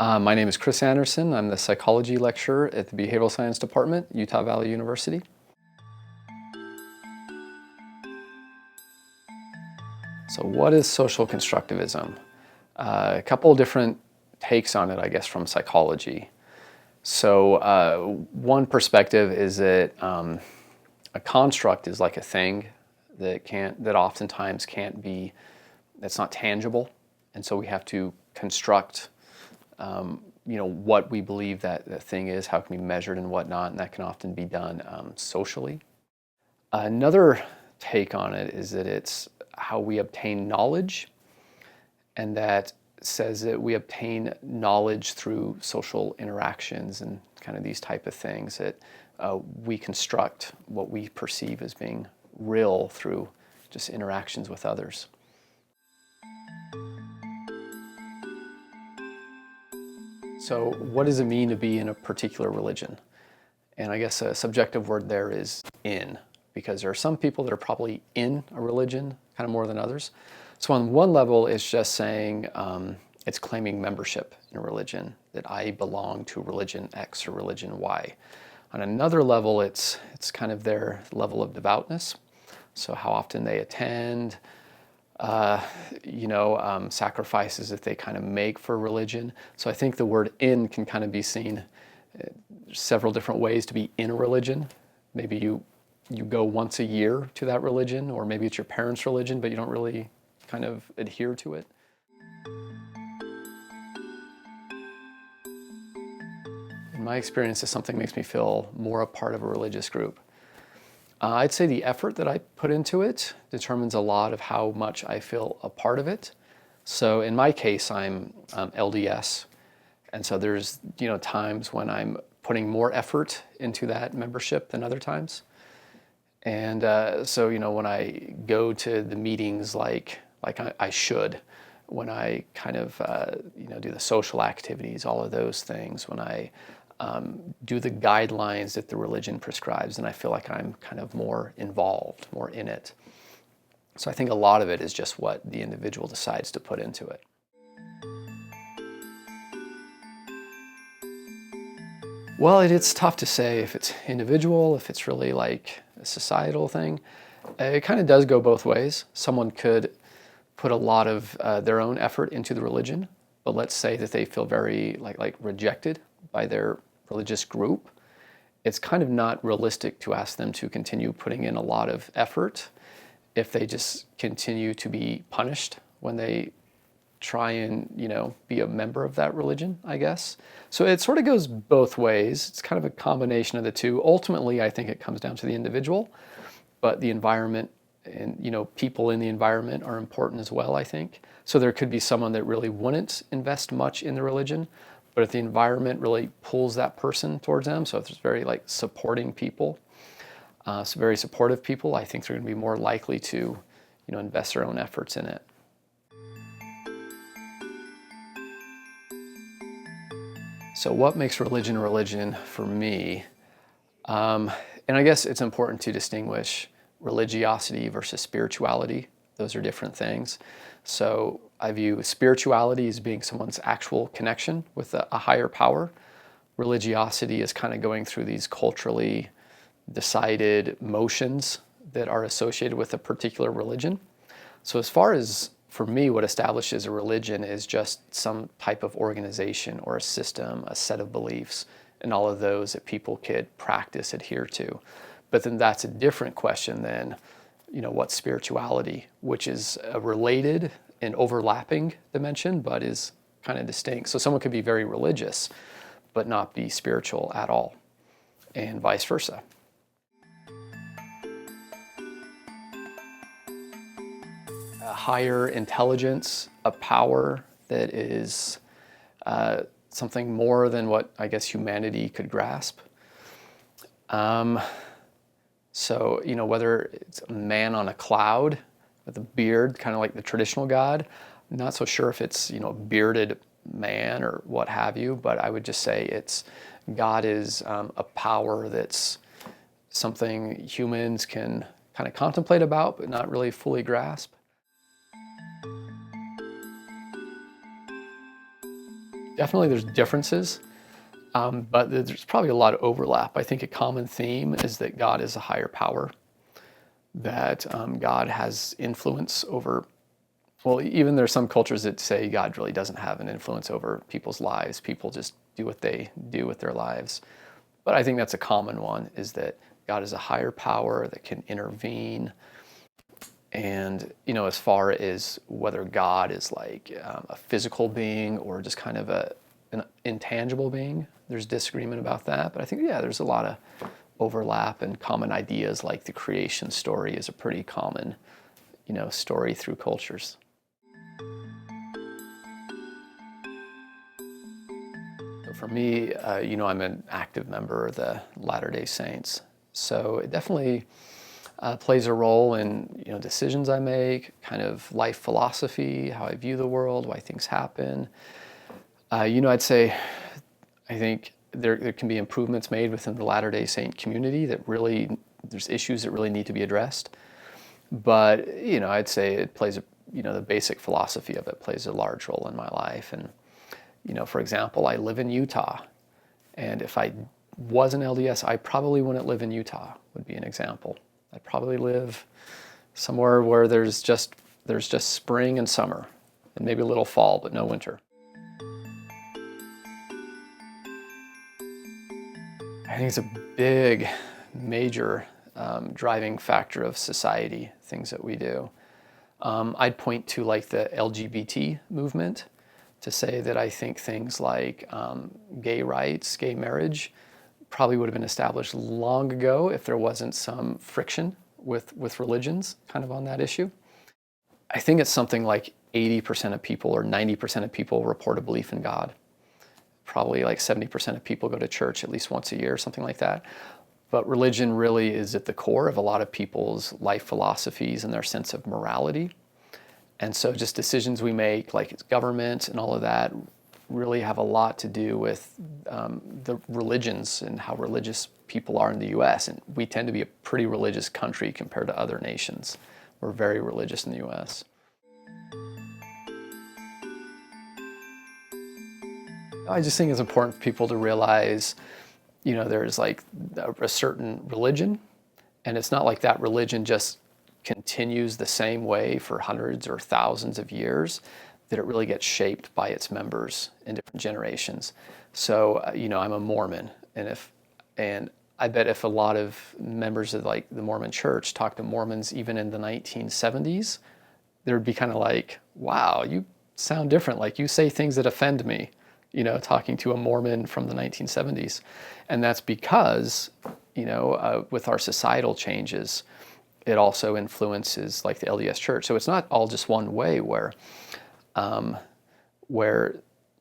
My name is Chris Anderson. I'm the psychology lecturer at the Behavioral Science Department, Utah Valley University. So what is social constructivism? A couple different takes on it, I guess, from psychology. So one perspective is that a construct is like a thing that oftentimes can't be, that's not tangible. And so we have to construct what we believe that thing is, how it can be measured and whatnot, and that can often be done socially. Another take on it is that it's how we obtain knowledge, and that says that we obtain knowledge through social interactions and kind of these type of things, that we construct what we perceive as being real through just interactions with others. So what does it mean to be in a particular religion? And I guess a subjective word there is in, because there are some people that are probably in a religion kind of more than others. So on one level, it's just saying it's claiming membership in a religion, that I belong to religion X or religion Y. On another level, it's kind of their level of devoutness. So how often they attend, sacrifices that they kind of make for religion. So I think the word in can kind of be seen several different ways to be in a religion. Maybe you go once a year to that religion, or maybe it's your parents' religion, but you don't really kind of adhere to it. In my experience, if something makes me feel more a part of a religious group, I'd say the effort that I put into it determines a lot of how much I feel a part of it. So in my case, I'm LDS, and so there's times when I'm putting more effort into that membership than other times. And so when I go to the meetings like I should, when I kind of do the social activities, all of those things, when I do the guidelines that the religion prescribes, and I feel like I'm kind of more involved, more in it. So I think a lot of it is just what the individual decides to put into it. Well, it's tough to say if it's individual, if it's really like a societal thing. It kind of does go both ways. Someone could put a lot of their own effort into the religion, but let's say that they feel very like rejected by their religious group. It's kind of not realistic to ask them to continue putting in a lot of effort if they just continue to be punished when they try and be a member of that religion, I guess. So it sort of goes both ways. It's kind of a combination of the two. Ultimately, I think it comes down to the individual, but the environment and people in the environment are important as well, I think. So there could be someone that really wouldn't invest much in the religion, but if the environment really pulls that person towards them, so if there's very supporting people, very supportive people, I think they're going to be more likely to invest their own efforts in it. So what makes religion a religion for me? And I guess it's important to distinguish religiosity versus spirituality. Those are different things. So I view spirituality as being someone's actual connection with a higher power. Religiosity is kind of going through these culturally decided motions that are associated with a particular religion. So as far as, for me, what establishes a religion is just some type of organization or a system, a set of beliefs, and all of those that people could practice, adhere to. But then that's a different question than what's spirituality, which is a related and overlapping dimension, but is kind of distinct. So someone could be very religious, but not be spiritual at all, and vice versa. A higher intelligence, a power that is something more than what I guess humanity could grasp. So, whether it's a man on a cloud with a beard, kind of like the traditional God, I'm not so sure if it's, a bearded man or what have you, but I would just say God is a power that's something humans can kind of contemplate about, but not really fully grasp. definitely there's differences, but there's probably a lot of overlap. I think a common theme is that God is a higher power, that God has influence over, well, even there's some cultures that say God really doesn't have an influence over people's lives. People just do what they do with their lives. But I think that's a common one, is that God is a higher power that can intervene. And, as far as whether God is like a physical being or just kind of an intangible being, there's disagreement about that. But I think, there's a lot of overlap and common ideas, like the creation story is a pretty common, story through cultures. So for me, I'm an active member of the Latter-day Saints. So it definitely plays a role in decisions I make, kind of life philosophy, how I view the world, why things happen. I'd say I think there can be improvements made within the Latter-day Saint community that really, there's issues that really need to be addressed. But I'd say it plays the basic philosophy of it plays a large role in my life. And for example, I live in Utah, and if I was an LDS, I probably wouldn't live in Utah, would be an example. I'd probably live somewhere where there's just spring and summer, and maybe a little fall, but no winter. I think it's a big, major driving factor of society, things that we do. I'd point to like the LGBT movement to say that I think things like gay rights, gay marriage, probably would have been established long ago if there wasn't some friction with religions kind of on that issue. I think it's something like 80% of people or 90% of people report a belief in God. Probably like 70% of people go to church at least once a year, something like that. But religion really is at the core of a lot of people's life philosophies and their sense of morality. And so just decisions we make, like it's government and all of that, really have a lot to do with the religions and how religious people are in the U.S. And we tend to be a pretty religious country compared to other nations. We're very religious in the U.S. I just think it's important for people to realize, there's like a certain religion, and it's not like that religion just continues the same way for hundreds or thousands of years, that it really gets shaped by its members in different generations. So, I'm a Mormon, and I bet if a lot of members of like the Mormon church talked to Mormons even in the 1970s, they would be kind of like, wow, you sound different. Like you say things that offend me, talking to a Mormon from the 1970s. And that's because, with our societal changes, it also influences like the LDS church. So it's not all just one way where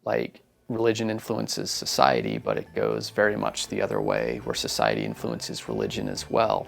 like religion influences society, but it goes very much the other way, where society influences religion as well.